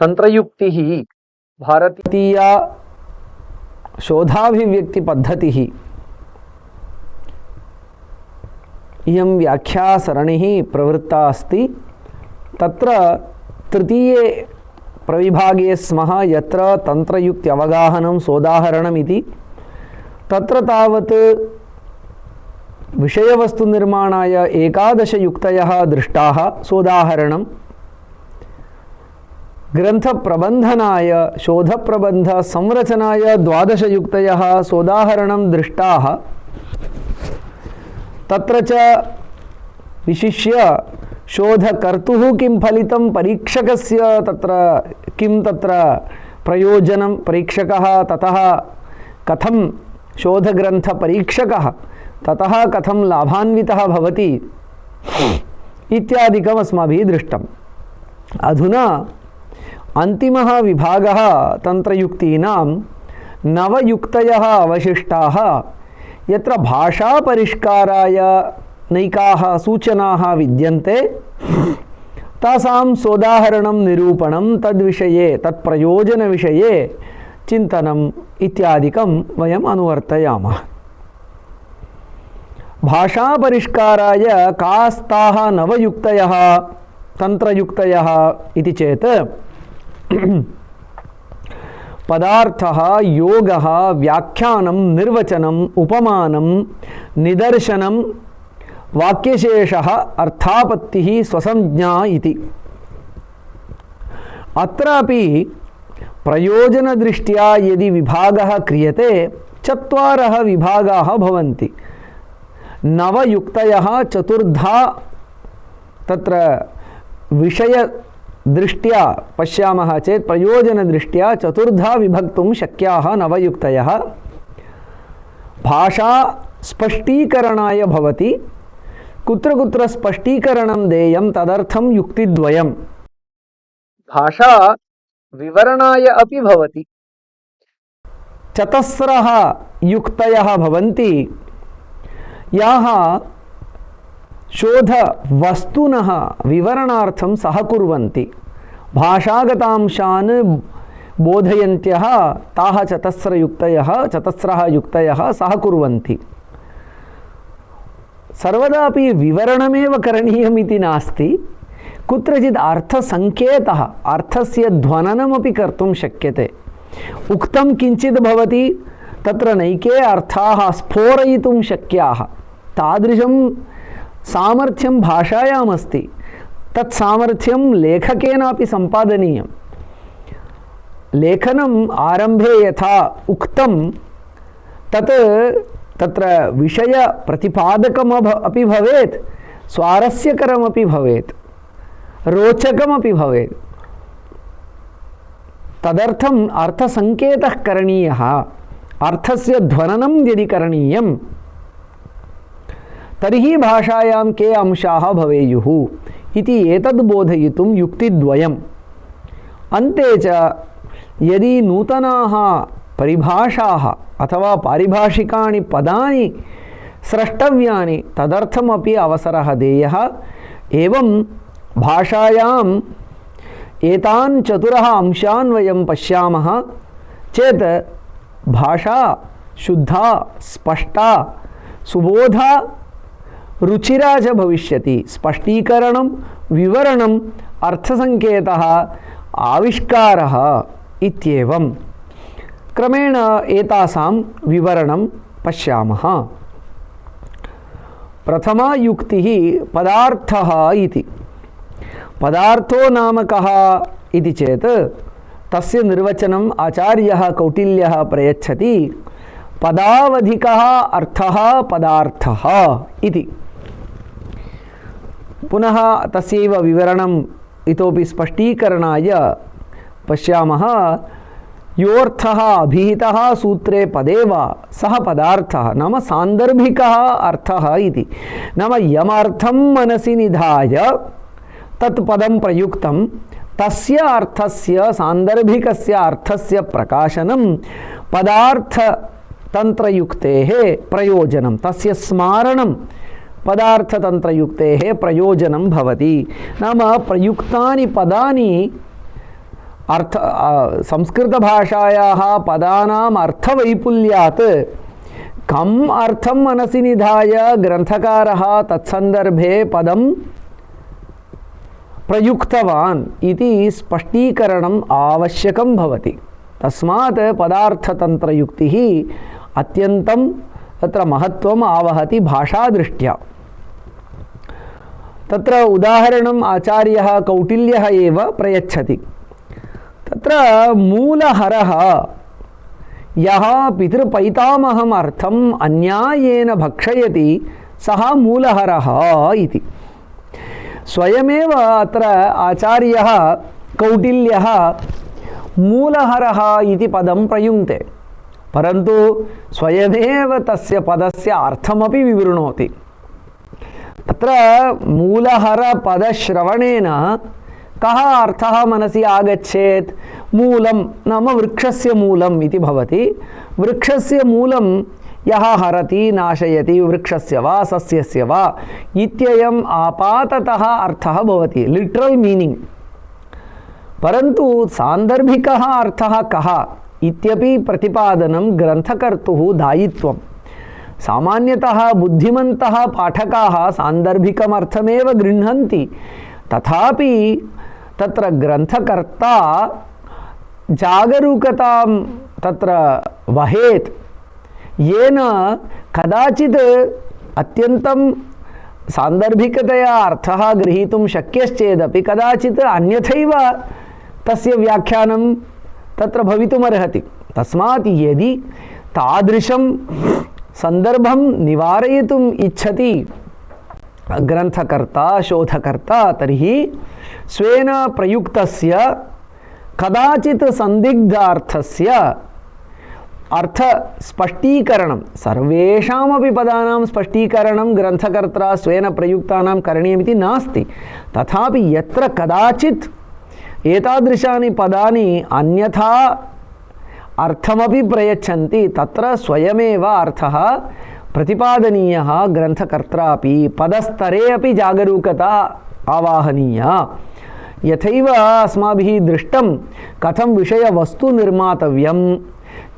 तंत्रयुक्ति भारतीय शोधाभिव्यक्ति पद्धति इयं व्याख्यासरणिः प्रवृत्ता अस्ति। तत्र तृतीये प्रविभागे स्मः यत्र तंत्रयुक्ति अवगाहनं सोदाहरणम् इति। तत्र तावत् विषयवस्तुनिर्माणाय 11 युक्तयः दृष्टाः सोदाहरणं, ग्रंथप्रबंधनाय शोधप्रबंध संरचनाय 12 युक्तयः सोदाहरणं दृष्टाः। तत्र च विशिष्य शोधकर्तुः किं फलितं, परीक्षकस्य तत्र प्रयोजनं, परीक्षकः ततः कथं शोधग्रंथपरीक्षकः ततः कथं लाभान्वितः भवति इत्यादिकम् अस्माभिः दृष्टम्। अधुना अंतिमः विभागः तंत्रयुक्तीनां 9 युक्तयः अवशिष्टाः, यत्र भाषापरिष्काराय नैकाः सूचनाः विद्यन्ते, तासां सोदाहरणं निरूपणं तद्विषये तत्प्रयोजनविषये चिन्तनम् इत्यादिकं वयम् अनुवर्तयामः। भाषापरिष्काराय कास्ताः 9 युक्तयः तंत्रयुक्तयः इति चेत् पदार्थः, योगः, व्याख्यानं, निर्वचनम्, उपमानं, निदर्शनं, वाक्यशेषः, अर्थापत्तिः, स्वसंज्ञा इति। अत्रापि प्रयोजनदृष्ट्या यदि विभागः क्रियते 4 विभागाः भवन्ति। 9 युक्तयः चतुर्धा तत्र विषय दृष्ट्या पश्यामः चेत् प्रयोजनदृष्ट्या चतुर्धा विभक्तुं शक्याः 9 युक्तयः। भाषा स्पष्टीकरणाय भवति, कुत्र कुत्र स्पष्टीकरणं देयं तदर्थं युक्तिद्वयम्। भाषा विवरणाय अपि भवति। 4 युक्तयः भवन्ति याः शोध वस्तुनः विवरणार्थं सहकुर्वन्ति। भाषागतांशान् बोधयन्त्यः ताः 4 युक्तयः सहकुर्वन्ति। सर्वदापि विवरणमेव करणीयमिति नास्ति, कुत्रचित् अर्थसङ्केतः, अर्थस्य ध्वननमपि कर्तुं शक्यते। उक्तं किञ्चित् भवति, तत्र नैके अर्थाः स्फोरयितुं शक्याः। तादृशं सामर्थ्यं भाषायाम् अस्ति। तत् सामर्थ्यं लेखकेनापि सम्पादनीयं। लेखनम् आरम्भे यथा उक्तं तत् तत्र विषय प्रतिपादकम् अपि भवेत्, स्वारस्यकरमपि भवेत्, रोचकमपि भवेत्। तदर्थम् अर्थसङ्केतः करणीयः, अर्थस्य ध्वननं यदि करणीयं तर्हि भाषायां के अंशाः भवेयुः इति एतद् बोधयितुं युक्तिद्वयम्। अन्ते च यदि नूतनाः परिभाषाः अथवा पारिभाषिकाणि पदानि स्रष्टव्यानि तदर्थमपि अवसरः देयः। एवं भाषायाम् एतान् 4 अंशान् वयं पश्यामः चेत् भाषा शुद्धा, स्पष्टा, सुबोधा, रुचिरा च भविष्यति। स्पष्टीकरणं, विवरणम्, अर्थसङ्केतः, आविष्कारः इत्येवं क्रमेण एतासां विवरणं पश्यामः। प्रथमा युक्तिः पदार्थः इति। पदार्थो नाम कः इति चेत् तस्य निर्वचनम् आचार्यः कौटिल्यः प्रयच्छति। पदावधिकः अर्थः पदार्थः इति। पुनः तस्यैव विवरणम् इतोपि स्पष्टीकरणाय पश्यामः। योऽर्थः अभिहितः सूत्रे पदे वा सः पदार्थः नाम सान्दर्भिकः अर्थः इति। नाम यमर्थं मनसि निधाय तत् पदं प्रयुक्तं तस्य अर्थस्य सान्दर्भिकस्य अर्थस्य प्रकाशनं पदार्थतन्त्रयुक्तेः प्रयोजनं, तस्य स्मारणं पदार्थतन्त्रयुक्तेः प्रयोजनं भवति। नाम प्रयुक्तानि पदानि संस्कृतभाषायाः पदानाम् अर्थवैपुल्यात् कम् अर्थं मनसि निधाय ग्रन्थकारः तत्सन्दर्भे पदं प्रयुक्तवान् इति स्पष्टीकरणम् आवश्यकं भवति। तस्मात् पदार्थतन्त्रयुक्तिः अत्यन्तं तत्र महत्त्वम् आवहति भाषादृष्ट्या। तत्र उदाहरणम् आचार्यः कौटिल्यः एव प्रयच्छति। तत्र मूलहरः यः पितृपैतामहम् अर्थम् अन्यायेन भक्षयति सः मूलहरः इति। स्वयमेव अत्र आचार्यः कौटिल्यः मूलहरः इति पदं प्रयुङ्क्ते, परन्तु स्वयमेव तस्य पदस्य अर्थमपि विवृणोति। तत्र मूलहरपदश्रवणेन कः अर्थः मनसि आगच्छेत्? मूलं नाम वृक्षस्य मूलम् इति भवति। वृक्षस्य मूलं यः हरति नाशयति, वृक्षस्य वा सस्यस्य वा इत्ययम् आपाततः अर्थः भवति, लिटरल् मीनिङ्ग्। परन्तु सान्दर्भिकः अर्थः कः इत्यपि प्रतिपादनं ग्रन्थकर्तुः दायित्वम्। सामान्यतः बुद्धिमन्तः पाठकाः सान्दर्भिकमर्थमेव गृह्णन्ति, तथापि तत्र ग्रन्थकर्ता जागरूकतां तत्र वहेत्, येन कदाचित् अत्यन्तं सान्दर्भिकतया अर्थः ग्रहीतुं शक्यश्चेदपि कदाचित् अन्यथैव तस्य व्याख्यानं तत्र भवितुमर्हति। तस्मात् यदि तादृशं सन्दर्भं निवारयितुम् इच्छति ग्रन्थकर्ता शोधकर्ता, तर्हि स्वेन प्रयुक्तस्य कदाचित् संदिग्धार्थस्य अर्थस्पष्टीकरणं, सर्वेषामपि पदानां स्पष्टीकरणं ग्रन्थकर्ता स्वेन प्रयुक्तानां करणीयमिति नास्ति, तथापि यत्र कदाचित् एतादृशानि पदानि अन्यथा अर्थमपि प्रयच्छन्ति तत्र स्वयमेव अर्थः प्रतिपादनीयः ग्रन्थकर्त्रापि। पदस्तरे अपि जागरूकता आवाहनीया। यथैव अस्माभिः दृष्टं कथं विषयवस्तु निर्मातव्यं,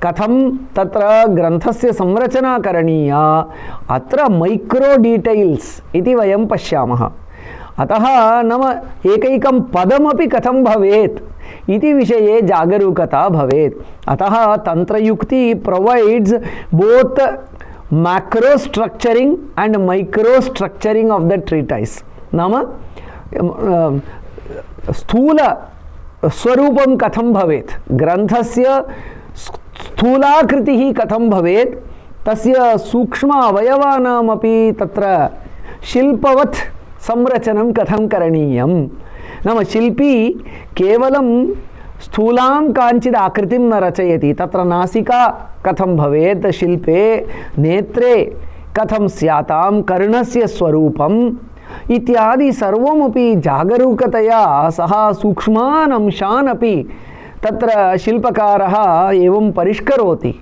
कथं तत्र ग्रन्थस्य संरचना करणीया, अत्र मैक्रो डीटैल्स् इति वयं पश्यामः। अतः नाम एकैकं पदमपि कथं भवेत् इति विषये जागरूकता भवेत्। अतः तन्त्रयुक्ति provides both macro structuring and micro structuring of the treatise. नाम स्थूल स्वरूपं कथं भवेत्, ग्रन्थस्य स्थूलाकृतिः कथं भवेत्, तस्य सूक्ष्म अवयवानामपि तत्र शिल्पवत् संरचनं कथं करणीयं। नाम शिल्पी केवलं स्थूलां काञ्चित् आकृतिं न रचयति, तत्र नासिका कथं भवेत् शिल्पे, नेत्रे कथं स्यातां, कर्णस्य स्वरूपम् इत्यादि सर्वमपि जागरूकतया सः सूक्ष्मान् अंशान् अपि तत्र शिल्पकारः एवं परिष्करोति।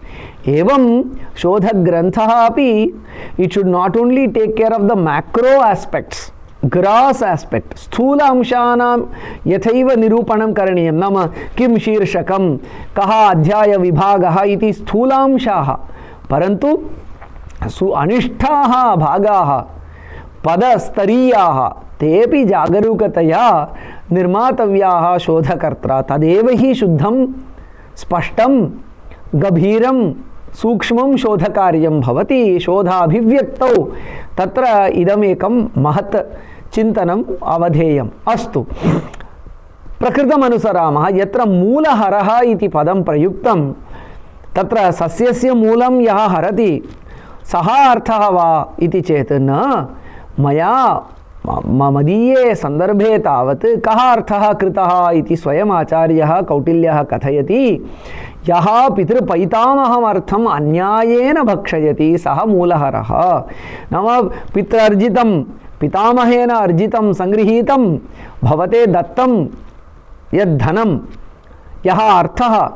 एवं शोधग्रन्थः अपि it should not only take care of the macro aspects, gross aspect, स्थूल अंशानां यथैव निरूपणं करणीयं। नाम किं शीर्षकं, कः अध्यायविभागः इति स्थूलांशाः, परन्तु अनिष्ठाः भागाः पदस्तरीयाः तेपि जागरूकतया निर्मातव्याः शोधकर्ता। तदेव हि शुद्धं स्पष्टं गभीरं सूक्ष्मं शोधकार्यं भवति। शोधाभिव्यक्तौ तत्र इदमेकं महत् चिन्तनम् अवधेयम्। अस्तु, प्रकृतमनुसरामः। यत्र मूलहरः इति पदं प्रयुक्तं तत्र सस्यस्य मूलं यः हरति सः अर्थः वा इति चेत् न। मया मदीये सन्दर्भे तावत् कः अर्थः कृतः इति स्वयम् आचार्यः कौटिल्यः कथयति। यः पितृपैतामहमर्थम् अन्यायेन भक्षयति सः मूलहरः। नाम पितृर्जितं, पितामहेन अर्जितं, सङ्गृहीतं, भवते दत्तं यद्धनं यः अर्थः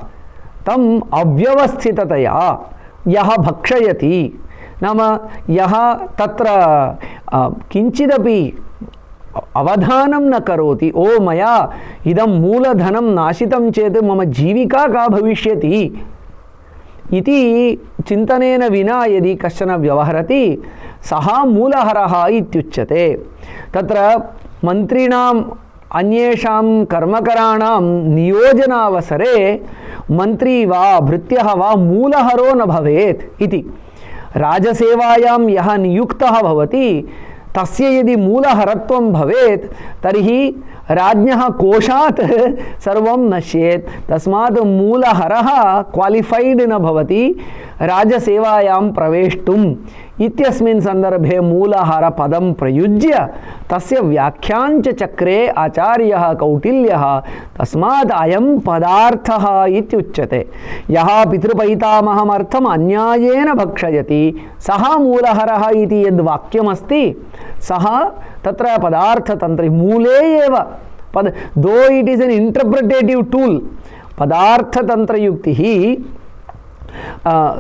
तम् अव्यवस्थिततया यः भक्षयति नाम यः तत्र किञ्चिदपि अवधानं न करोति ओ मया इदं मूलधनं नाशितं चेत् मम जीविका का भविष्यति इति चिन्तनेन विना यदि कश्चन व्यवहरति सः मूलहरः इत्युच्यते। तत्र मन्त्रिणाम् अन्येषां कर्मकराणां नियोजनावसरे मन्त्री वा भृत्यः वा मूलहरो न भवेत् इति। राजसेवायां यः नियुक्तः भवति तस्य यदि मूलहरत्वं भवेत् तर्हि राज्ञः कोशात् सर्वं नश्येत्। तस्मात् मूलहरः क्वालिफैड् न भवति राजसेवायां प्रवेष्टुम् इत्यस्मिन् सन्दर्भे मूलहरपदं प्रयुज्य तस्य व्याख्याञ्च चक्रे आचार्यः कौटिल्यः तस्मात् अयं पदार्थः इत्युच्यते। यः पितृपैतामहमर्थम् अन्यायेन भक्षयति सः मूलहरः इति यद्वाक्यमस्ति सः तत्र पदार्थतन्त्रे मूले एव though it is an interpretative tool पदार्थतन्त्रयुक्तिः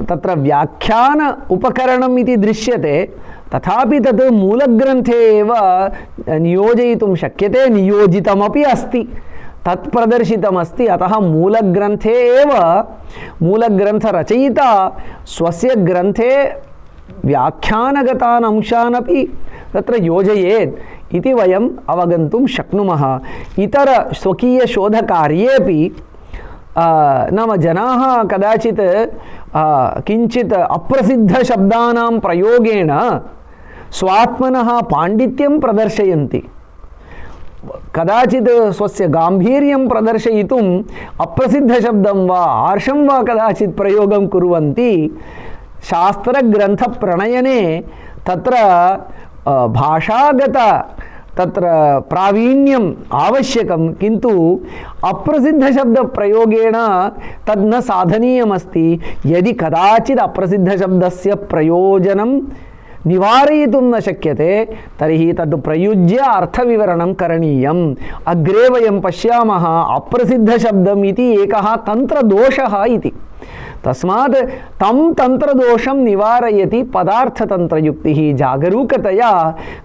तत्र व्याख्यान उपकरणम् इति दृश्यते तथापि तत् मूलग्रन्थे एव नियोजयितुं शक्यते नियोजितमपि अस्ति तत् प्रदर्शितमस्ति। अतः मूलग्रन्थे एव मूलग्रन्थरचयिता स्वस्य ग्रन्थे व्याख्यानगतान् अंशानपि तत्र योजयेत् इति वयम् अवगन्तुं शक्नुमः। इतर स्वकीयशोधकार्येपि नाम जनाः कदाचित् किञ्चित् अप्रसिद्धशब्दानां प्रयोगेण स्वात्मनः पाण्डित्यं प्रदर्शयन्ति। कदाचित् स्वस्य गाम्भीर्यं प्रदर्शयितुम् अप्रसिद्धशब्दं वा आर्षं वा कदाचित् प्रयोगं कुर्वन्ति। शास्त्रग्रन्थप्रणयने तत्र भाषागत तत्र प्रावीण्यम् आवश्यकं किन्तु अप्रसिद्धशब्दप्रयोगेण तद् न साधनीयमस्ति। यदि कदाचित् अप्रसिद्धशब्दस्य प्रयोजनं निवारयितुं न शक्यते तर्हि तद् प्रयुज्य अर्थविवरणं करणीयम्। अग्रे वयं पश्यामः अप्रसिद्धशब्दम् इति एकः तन्त्रदोषः इति। तस्मात् तं तन्त्रदोषं निवारयति पदार्थतन्त्रयुक्तिः। जागरूकतया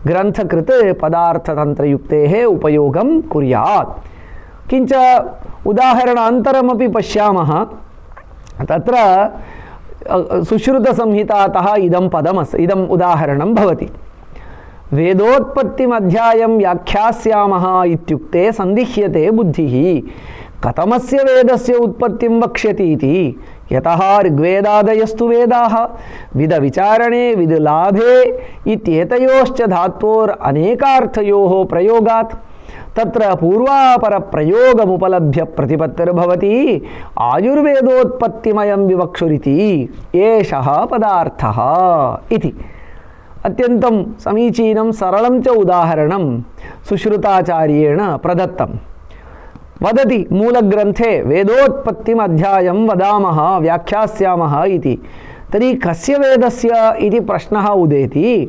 ग्रन्थकृत् पदार्थतन्त्रयुक्तेः उपयोगं कुर्यात्। किञ्च उदाहरणान्तरमपि पश्यामः। तत्र सुश्रुतसंहितातः इदं इदम् उदाहरणं भवति। वेदोत्पत्तिमध्यायं व्याख्यास्यामः इत्युक्ते सन्दिह्यते बुद्धिः कथमस्य वेदस्य उत्पत्तिं वक्ष्यति इति। यतः ऋग्वेदादयस्तु वेदाः विदविचारणे विदलाभे इत्येतयोश्च धात्वोर् अनेकार्थयोः प्रयोगात् तत्र पूर्वापरप्रयोगमुपलभ्य प्रतिपत्तिर्भवति आयुर्वेदोत्पत्तिमयं विवक्षुरिति एषः पदार्थः इति। अत्यन्तं समीचीनं सरलं च उदाहरणं सुश्रुताचार्येण प्रदत्तम्। वदति मूलग्रन्थे वेदोत्पत्तिम् अध्यायं वदामः व्याख्यास्यामः इति। तर्हि कस्य वेदस्य इति प्रश्नः उदेति।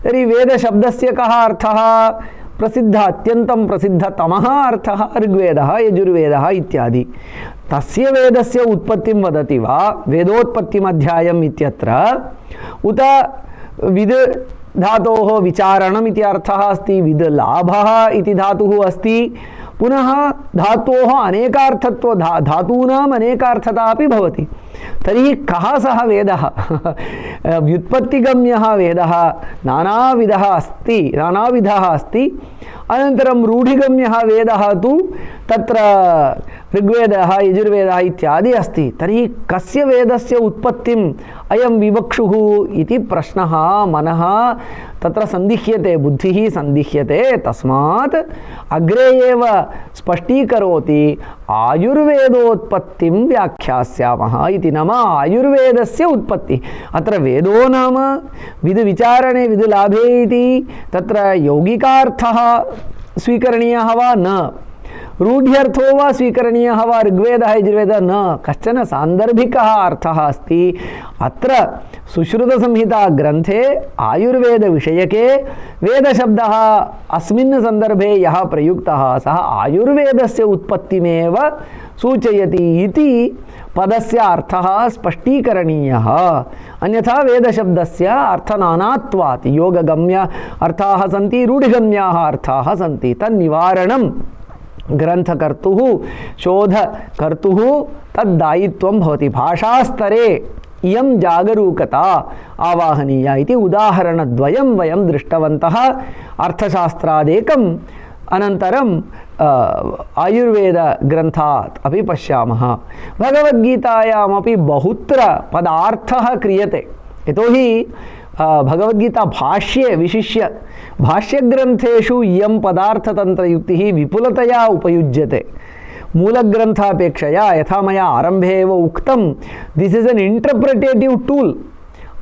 तर्हि वेदशब्दस्य कः अर्थः? प्रसिद्ध अत्यन्तं प्रसिद्धतमः अर्थः ऋग्वेदः यजुर्वेदः इत्यादि। तस्य वेदस्य उत्पत्तिं वदति वा वेदोत्पत्तिम् अध्यायम् इत्यत्र, उत विद् धातोः विचारणम् इति अर्थः अस्ति, विद् लाभः इति धातुः अस्ति, पुनः धातोः अनेकार्थत्व धातूनाम् अनेकार्थता अपि भवति। तर्हि कः सः वेदः? व्युत्पत्तिगम्यः वेदः नानाविधः अस्ति। अनन्तरं रूढिगम्यः वेदः तु तत्र ऋग्वेदः यजुर्वेदः इत्यादि अस्ति। तर्हि कस्य वेदस्य उत्पत्तिम् अयं विवक्षुः इति प्रश्नः मनः तत्र सन्दिह्यते, बुद्धिः सन्दिह्यते। तस्मात् अग्रे एव स्पष्टीकरोति आयुर्वेदोत्पत्तिं व्याख्यास्यामः इति। नाम आयुर्वेदस्य उत्पत्ति। अत्र वेदो नाम विद्विचारणे विद्लाभे इति तत्र यौगिकार्थः स्वीकरणीयः वा न, रूढ्यर्थो वा स्वीकरणीयः वा ऋग्वेदः यजुर्वेदः न, कश्चन सान्दर्भिकः अर्थः अस्ति। अत्र सुश्रुतसंहिताग्रन्थे आयुर्वेदविषयके वेदशब्दः अस्मिन् सन्दर्भे यः प्रयुक्तः सः आयुर्वेदस्य उत्पत्तिमेव सूचयति इति पदस्य अर्थः स्पष्टीकरणीयः। अन्यथा वेदशब्दस्य अर्थनानात्वात् योगगम्य अर्थाः सन्ति, रूढिगम्याः अर्थाः सन्ति। तन्निवारणं ग्रन्थकर्तुः शोधकर्तुः तद्दायित्वं भवति। भाषास्तरे इयं जागरूकता आवाहनीया इति उदाहरणद्वयं वयं दृष्टवन्तः। अर्थशास्त्रादेकम् अनन्तरं आयुर्वेदग्रन्थात् अपि पश्यामः। भगवद्गीतायामपि बहुत्र पदार्थः क्रियते, यतोहि भगवद्गीता भाष्ये विशिष्य भाष्यग्रन्थेषु इयं पदार्थतन्त्रयुक्तिः विपुलतया उपयुज्यते। मूलग्रन्थापेक्षया यथा मया आरम्भे एव उक्तं, दिस् इस् एन् इण्टर्प्रिटेटिव् टूल्।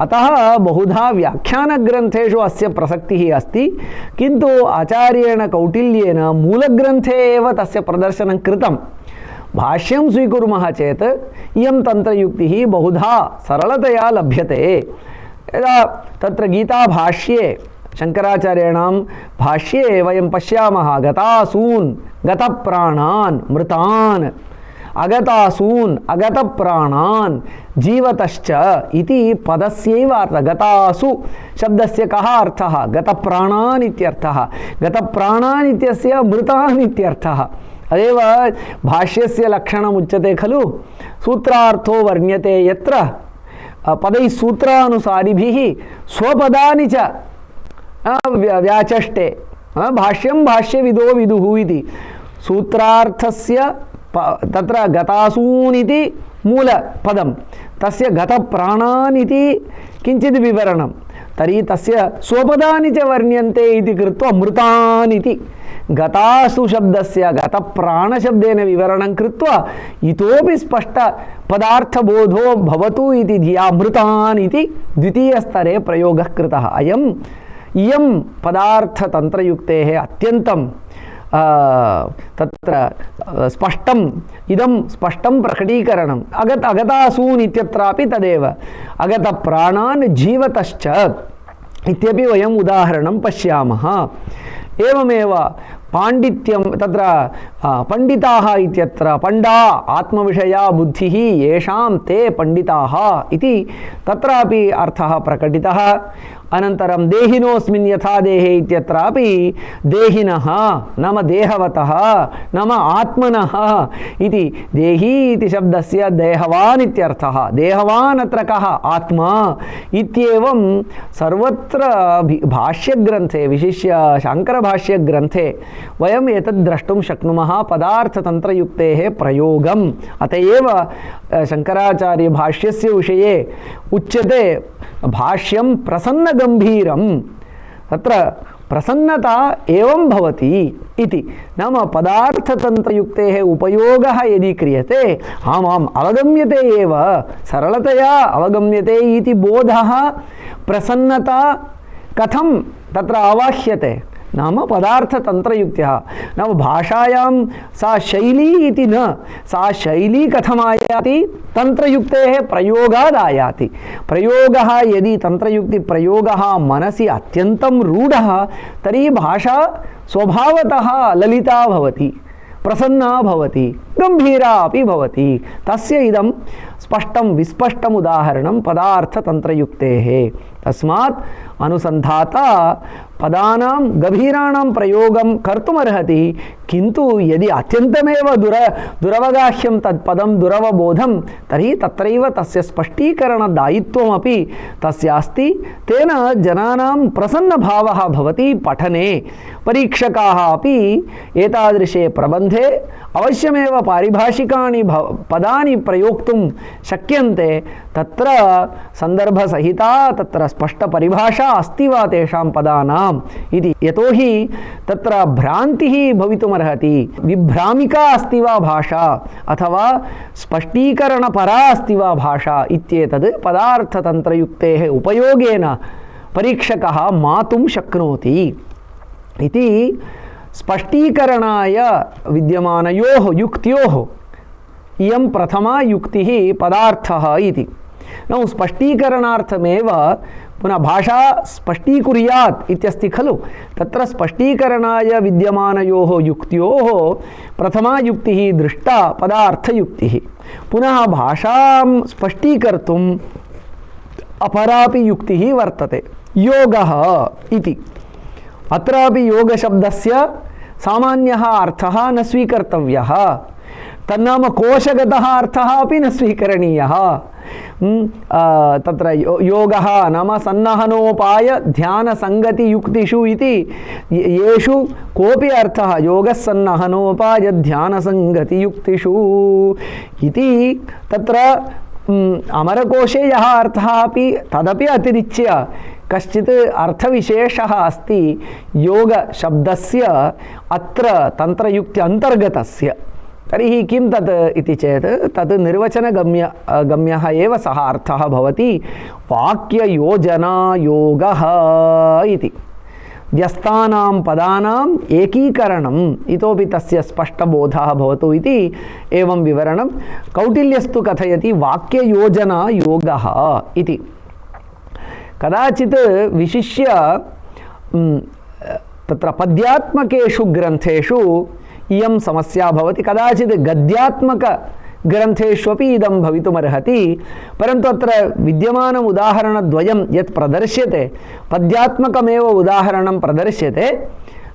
अतः बहुधा व्याख्यानग्रन्थेषु अस्य प्रसक्तिः अस्ति, किन्तु आचार्येण कौटिल्येन मूलग्रन्थे एव तस्य प्रदर्शनं कृतं। भाष्यं स्वीकुर्मः चेत् इयं तन्त्रयुक्तिः बहुधा सरलतया लभ्यते। यदा तत्र गीताभाष्ये शङ्कराचार्याणां भाष्ये वयं पश्यामः, गतासून् गतप्राणान् मृतान्, अगतासून् अगतप्राणान् जीवतश्च इति पदस्यैव अर्थः। गतासु शब्दस्य कः अर्थः? गतप्राणान् इत्यर्थः। गतप्राणान् इत्यस्य मृतान् इत्यर्थः। अदेव भाष्यस्य लक्षणम् उच्यते खलु, सूत्रार्थो वर्ण्यते यत्र पदैः सूत्रानुसारिभिः स्वपदानि च व्याचष्टे। भाष्यं भाष्यविदो विदुः इति सूत्रार्थस्य तत्र गतासून् इति मूलपदं, तस्य गतप्राणान् इति किञ्चित् विवरणं, तर्हि तस्य स्वपदानि च वर्ण्यन्ते इति कृत्वा मृतान् इति गतासु शब्दस्य गतप्राणशब्देन विवरणं कृत्वा इतोपि स्पष्टपदार्थबोधो भवतु इति धिया मृतान् इति द्वितीयस्तरे प्रयोगः कृतः। इयं पदार्थतन्त्रयुक्तेः अत्यन्तं तत्र स्पष्टम् इदं स्पष्टं प्रकटीकरणम्। अगतासून् इत्यत्रापि तदेव, अगतप्राणान् जीवतश्च इत्यपि वयम् उदाहरणं पश्यामः। एवमेव पाण्डित्यं तत्र पण्डिताः इत्यत्र पण्डा आत्मविषया बुद्धिः येषां ते पण्डिताः इति तत्रापि अर्थः प्रकटितः। अनन्तरं देहिनोऽस्मिन् यथा देहे इत्यत्रापि देहिनः नाम देहवतः नाम आत्मनः इति देही इति शब्दस्य देहवान् इत्यर्थः। देहवान् अत्र कः? आत्मा इत्येवं सर्वत्र भाष्यग्रन्थे विशिष्य शाङ्करभाष्यग्रन्थे वयम् एतद् द्रष्टुं शक्नुमः, पदार्थतन्त्रयुक्तेः प्रयोगम्। अत एव शङ्कराचार्यभाष्यस्य विषये उच्यते भाष्यं प्रसन्नगम्भीरं। तत्र प्रसन्नता एवं भवति इति, नाम पदार्थतन्त्रयुक्तेः उपयोगः यदि क्रियते आमाम् अवगम्यते एव, सरलतया अवगम्यते इति बोधः। प्रसन्नता कथं तत्र आवाह्यते? नाम पदार्थतन्त्रयुक्तः, नाम भाषायां सा शैली इति न, सा शैली कथमायाति? तन्त्रयुक्तेः प्रयोगादायाति। प्रयोगः यदि तन्त्रयुक्तिप्रयोगः मनसि अत्यन्तं रूढः तर्हि भाषा स्वभावतः ललिता भवति, प्रसन्ना भवति, गम्भीरा अपि भवति। तस्य इदं स्पष्टं विस्पष्टम् उदाहरणं पदार्थतन्त्रयुक्तेः। तस्मात् अनुसन्धाता पदानां गभीराणां प्रयोगं कर्तुमर्हति, किन्तु यदि अत्यन्तमेव दुरवगाह्यं तत्पदं दुरवबोधं तर्हि तत्रैव तस्य स्पष्टीकरणदायित्वमपि तस्य अस्ति। तेन जनानां प्रसन्नभावः भवति पठने। परीक्षकाः अपि एतादृशे प्रबन्धे अवश्यमेव पारिभाषिकानि पदानि प्रयोक्तुं शक्यन्ते। तत्र सन्दर्भसहिता तत्र स्पष्टपरिभाषा अस्ति वा तेषां पदानाम् इति, यतोहि तत्र भ्रान्तिः भवितुमर्हति। विभ्रामिका अस्ति वा भाषा अथवा स्पष्टीकरणपरा अस्ति वा भाषा इत्येतद् पदार्थतन्त्रयुक्तेः उपयोगेन परीक्षकः मातुं शक्नोति इति स्पष्टीकरणाय विद्यमानयोः युक्त्योः इयं प्रथमा युक्तिः पदार्थः इति। नौ स्पष्टीकरणार्थमेव पुनः भाषा स्पष्टीकुर्यात् इत्यस्ति खलु, तत्र स्पष्टीकरणाय विद्यमानयोः युक्त्योः प्रथमा युक्तिः दृष्टा पदार्थयुक्तिः। पुनः भाषां स्पष्टीकर्तुम् अपरापि युक्तिः वर्तते, योगः इति। अत्रापि योगशब्दस्य सामान्यः अर्थः न स्वीकर्तव्यः, तन्नाम कोशगतः अर्थः अपि न स्वीकरणीयः। तत्र योगः नाम सन्नहनोपाय ध्यानसङ्गतियुक्तिषु इति येषु कोऽपि अर्थः योगः सन्नहनोपाय ध्यानसङ्गतियुक्तिषु इति तत्र अमरकोशे यः अर्थः अपि तदपि अतिरिच्य कश्चित् अर्थविशेषः अस्ति योगशब्दस्य अत्र तन्त्रयुक्ति अन्तर्गतस्य। तर्हि किं तत् इति चेत् तत् निर्वचनगम्यः एव सः अर्थः भवति, वाक्ययोजना योगः इति। व्यस्तानां पदानाम् एकीकरणम् इतोपि तस्य स्पष्टबोधः भवतु इति एवं विवरणं कौटिल्यस्तु कथयति वाक्ययोजना योगः इति। कदाचित् विशिष्य तत्र पद्यात्मकेषु ग्रन्थेषु इयं समस्या भवति, कदाचित् गद्यात्मकग्रन्थेष्वपि इदं भवितुमर्हति। परन्तु अत्र विद्यमानम् उदाहरणद्वयं यत् प्रदर्श्यते, पद्यात्मकमेव उदाहरणं प्रदर्श्यते,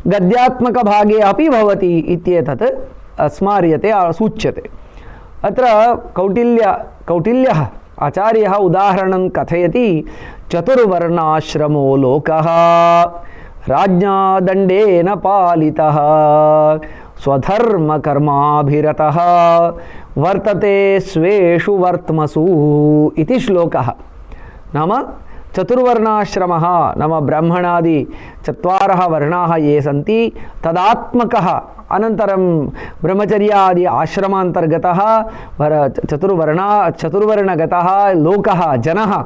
गद्यात्मकभागे अपि भवति इत्येतत् स्मार्यते सूच्यते। अत्र कौटिल्यः आचार्यः उदाहरणं कथयति, चतुर्वर्णाश्रमो लोकः राज्ञा दण्डेन पालितः स्वधर्मकर्माभिरतः वर्तते स्वेषु वर्त्मसु इति श्लोकः। नाम चतुर्वर्णाश्रमः नाम ब्राह्मणादि चत्वारः वर्णाः ये सन्ति तदात्मकः, अनन्तरं ब्रह्मचर्यादि आश्रमान्तर्गतः चतुर्वर्णगतः लोकः जनः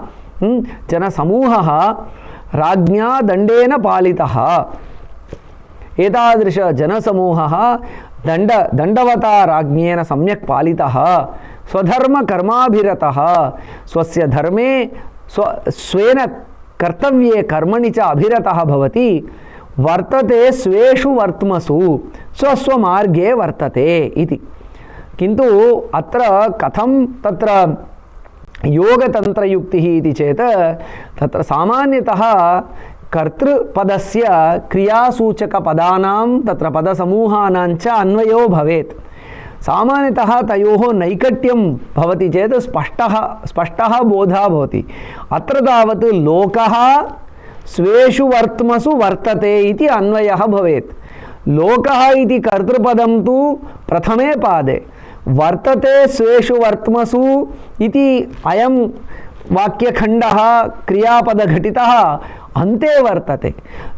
जनसमूहः राज्ञा दण्डेन पालितः। एतादृश जनसमूहः दण्डवता राज्ञेन सम्यक् पालितः, स्वधर्मकर्माभिरतः, स्वस्य धर्मे स्वेन कर्तव्ये कर्मणि च अभिरतः भवति, वर्तते स्वेषु वर्त्मसु, स्वस्वमार्गे वर्तते इति। किन्तु अत्र कथं तत्र योगतन्त्रयुक्तिः इति चेत् तत्र सामान्यतः कर्तृपदस्य क्रियासूचकपदानां तत्र पदसमूहानां च अन्वयो भवेत्। सामान्यतः तयोः नैकट्यं भवति चेत् स्पष्टः बोधः भवति। अत्र तावत् लोकः स्वेषु वर्त्मसु वर्तते इति अन्वयः भवेत्। लोकः इति कर्तृपदं तु प्रथमे पादे, वर्तते स्वेषु वर्त्मसु इति अयं वाक्यखण्डः क्रियापदघटितः अन्ते वर्तते।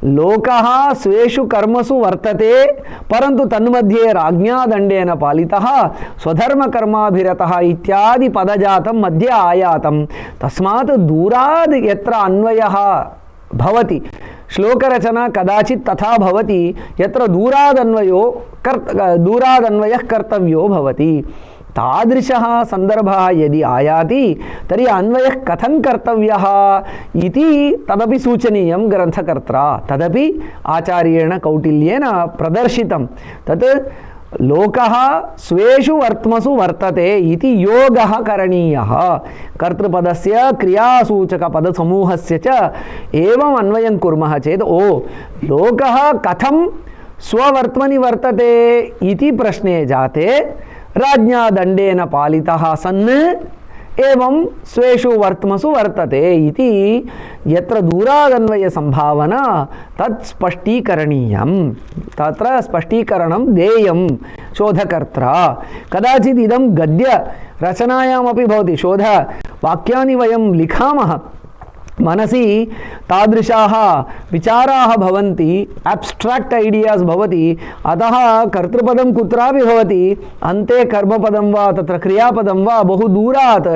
लोकः स्वेषु कर्मसु वर्तते, परन्तु तन्मध्ये राज्ञादण्डेन पालितः, स्वधर्मकर्माभिरतः इत्यादि पदजातं मध्ये आयातं। तस्मात् दूराद् यत्र अन्वयः भवति, श्लोकरचना कदाचित् तथा भवति यत्र दूरादन्वयः कर्तव्यो भवति। तादृशः सन्दर्भः यदि आयाति तर्हि अन्वयः कथं कर्तव्यः इति तदपि सूचनीयं ग्रन्थकर्त्रा। तदपि आचार्येण कौटिल्येन प्रदर्शितं। तत् लोकः स्वेषु वर्त्मसु वर्तते इति योगः करणीयः। कर्तृपदस्य क्रियासूचकपदसमूहस्य च एवम् अन्वयं कुर्मः चेत् लोकः कथं स्ववर्त्मनि वर्तते इति प्रश्ने जाते राज्ञा दण्डेन पालितः सन् एवं स्वेषु वर्त्मसु वर्तते इति यत्र दूरादन्वयसम्भावना तत् स्पष्टीकरणीयं। तत्र स्पष्टीकरणं देयं शोधकर्त्रा। कदाचित् इदं गद्यरचनायामपि भवति। शोधवाक्यानि वयं लिखामः, मनसि तादृशाः विचाराः भवन्ति, एब्स्ट्राक्ट् ऐडियास् भवति। अतः कर्तृपदं कुत्रापि भवति, अन्ते कर्मपदं वा तत्र क्रियापदं वा बहु दूरात्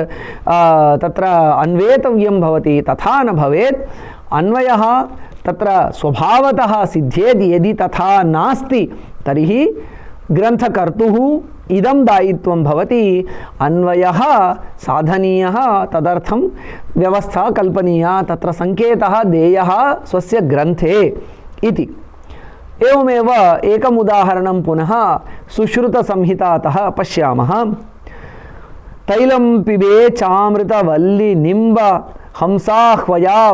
तत्र अन्वेतव्यं भवति। तथा न भवेत्। अन्वयः तत्र स्वभावतः सिद्ध्येत्। यदि तथा नास्ति तर्हि ग्रन्थकर्तुः इदं दायित्वं भवति, अन्वयः साधनीयः, तदर्थं व्यवस्था कल्पनीया, तत्र सङ्केतः देयः स्वस्य ग्रन्थे इति। एवमेव एकम् उदाहरणं पुनः सुश्रुतसंहितातः पश्यामः। तैलं पिबे चामृतवल्ली निम्ब हंसाह्वया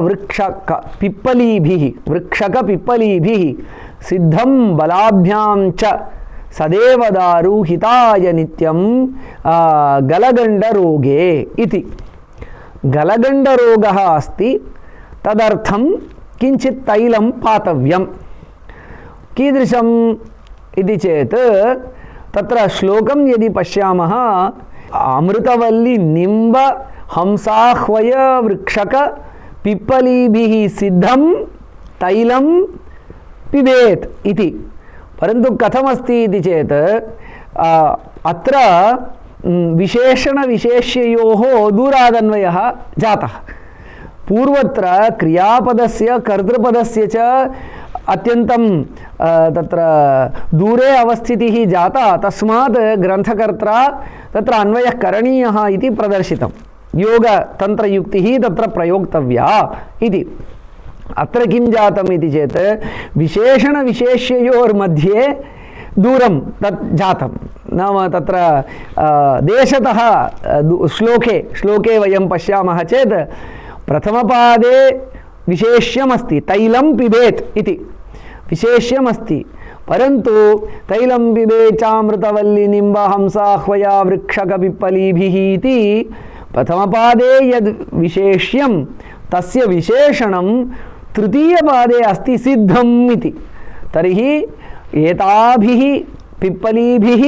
वृक्षकपिप्पलीभिः सिद्धं बलाभ्यां च सदेव दारु हिताय नित्यं गलगण्डरोगे इति। गलगण्डरोगः अस्ति, तदर्थं किञ्चित् तैलं पातव्यं। कीदृशम् इति चेत् तत्र श्लोकं यदि पश्यामः, अमृतवल्ली निम्ब हंसाह्वय वृक्षक पिप्पलीभिः सिद्धं तैलं पिबेत् इति। परन्तु कथमस्ति इति चेत् अत्र विशेषणविशेष्ययोः दूरादन्वयः जातः। पूर्वत्र क्रियापदस्य कर्तृपदस्य च अत्यन्तं तत्र दूरे अवस्थितिः जाता, तस्मात् ग्रन्थकर्त्रा तत्र अन्वयः करणीयः इति प्रदर्शितं। योगतन्त्रयुक्तिः तत्र प्रयोक्तव्या इति। अत्र किं जातम् इति चेत् विशेषणविशेष्ययोर्मध्ये दूरं तत् जातं। नाम तत्र देशतः श्लोके वयं पश्यामः चेत् प्रथमपादे विशेष्यमस्ति, तैलं पिबेत् इति विशेष्यमस्ति। परन्तु तैलं पिबेत् चामृतवल्ली निम्ब हंसाह्वया वृक्षकपिप्पलीभिः इति प्रथमपादे यद् विशेष्यं तस्य विशेषणं तृतीयपादे अस्ति सिद्धम् इति। तर्हि एताभिः पिप्पलीभिः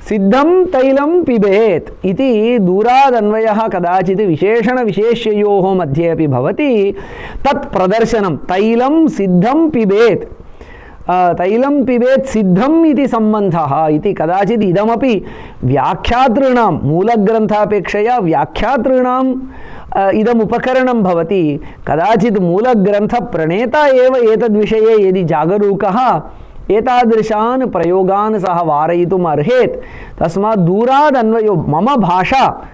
सिद्धं तैलं पिबेत् इति दूरादन्वयः कदाचित् विशेषणविशेष्ययोः मध्ये अपि भवति। तत् प्रदर्शनं तैलं सिद्धं पिबेत्, तैलं पिबेत् सिद्धम् इति सम्बन्धः इति। कदाचित् इदमपि व्याख्यातॄणां मूलग्रन्थापेक्षया व्याख्यातॄणां इदम् उपकरणं भवति। कदाचित् मूलग्रन्थप्रणेता एव एतद्विषये यदि जागरूकः एतादृशान् प्रयोगान् सः वारयितुम् अर्हेत्। तस्मात् दूरादन्वयो मम भाषा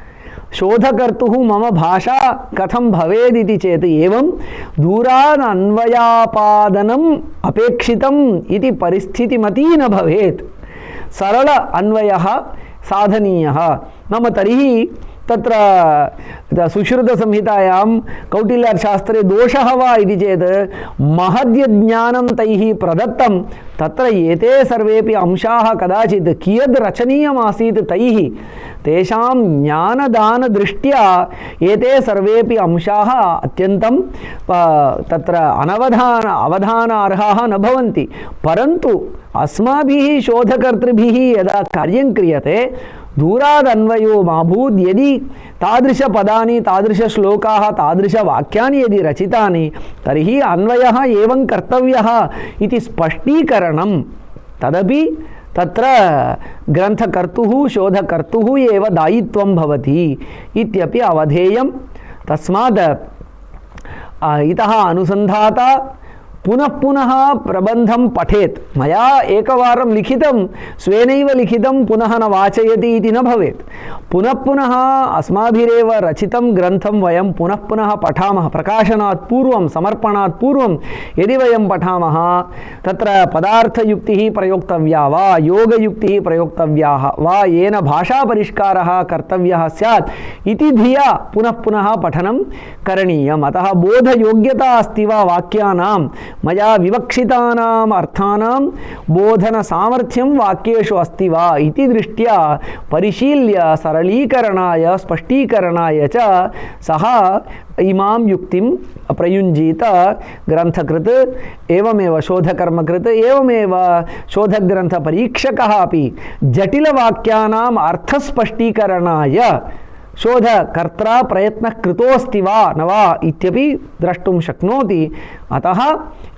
शोधकर्तुः मम भाषा कथं भवेत् इति चेत् एवं दूरादन्वयापादनम् अपेक्षितम् इति परिस्थितिमती न भवेत्। सरल अन्वयः साधनीयः। नाम तर्हि तत्र सुश्रुतसंहितायां कौटिल्यशास्त्रे दोषः वा इति चेत् महद्यज्ञानं तैः प्रदत्तं, तत्र एते सर्वेपि अंशाः कदाचित् कियद् रचनीयमासीत् तैः, तेषां ज्ञानदानदृष्ट्या एते सर्वेपि अंशाः अत्यन्तं तत्र अवधानार्हाः न भवन्ति। परन्तु अस्माभिः शोधकर्तृभिः यदा कार्यं क्रियते दूरादन्वयो माभूत्। यदि तादृशपदानि तादृशश्लोकाः तादृशवाक्यानि यदि रचितानि तर्हि अन्वयः एवं कर्तव्यः इति स्पष्टीकरणं तदपि तत्र ग्रन्थकर्तुः शोधकर्तुः एव दायित्वं भवति इत्यपि अवधेयं। तस्मात् इतः अनुसन्धाता पुनः पुनः प्रबन्धं पठेत्। मया एकवारं लिखितं स्वेनैव लिखितं पुनः न वाचयति इति न भवेत्। पुनः पुनः अस्माभिरेव रचितं ग्रन्थं वयं पुनः पुनः पठामः। प्रकाशनात् पूर्वं समर्पणात् पूर्वं यदि वयं पठामः तत्र पदार्थयुक्तिः प्रयोक्तव्या वा योगयुक्तिः प्रयोक्तव्या वा येन भाषापरिष्कारः कर्तव्यः स्यात् इति धिया पुनः पुनः पठनं करणीयम्। अतः बोधयोग्यता अस्ति वा वाक्यानां, मया विवक्षितानाम् अर्थानां बोधनसामर्थ्यं वाक्येषु अस्ति वा इति दृष्ट्या परिशील्य सरलीकरणाय स्पष्टीकरणाय च सः इमां युक्तिं प्रयुञ्जीत। ग्रन्थकृत् एवमेव शोधकर्मकृत् एवमेव शोधग्रन्थपरीक्षकः अपि जटिलवाक्यानाम् अर्थस्पष्टीकरणाय शोधकर्त्रा प्रयत्नः कृतोऽस्ति वा न वा इत्यपि द्रष्टुं शक्नोति। अतः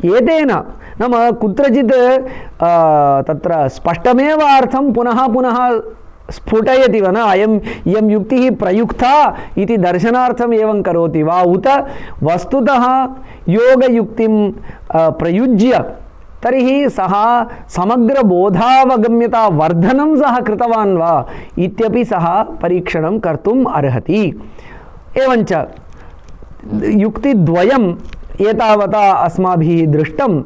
एतेन नाम कुत्रचित् तत्र स्पष्टमेव अर्थं पुनः पुनः स्फुटयति वा न, इयं युक्तिः प्रयुक्ता इति दर्शनार्थम् एवं करोति वा, उत वस्तुतः योगयुक्तिं प्रयुज्य तर्हि सः समग्रबोधावगम्यतावर्धनं सः कृतवान् वा इत्यपि सः परीक्षणं कर्तुम् अर्हति। एवञ्च युक्तिद्वयम् एतावता अस्माभिः दृष्टं।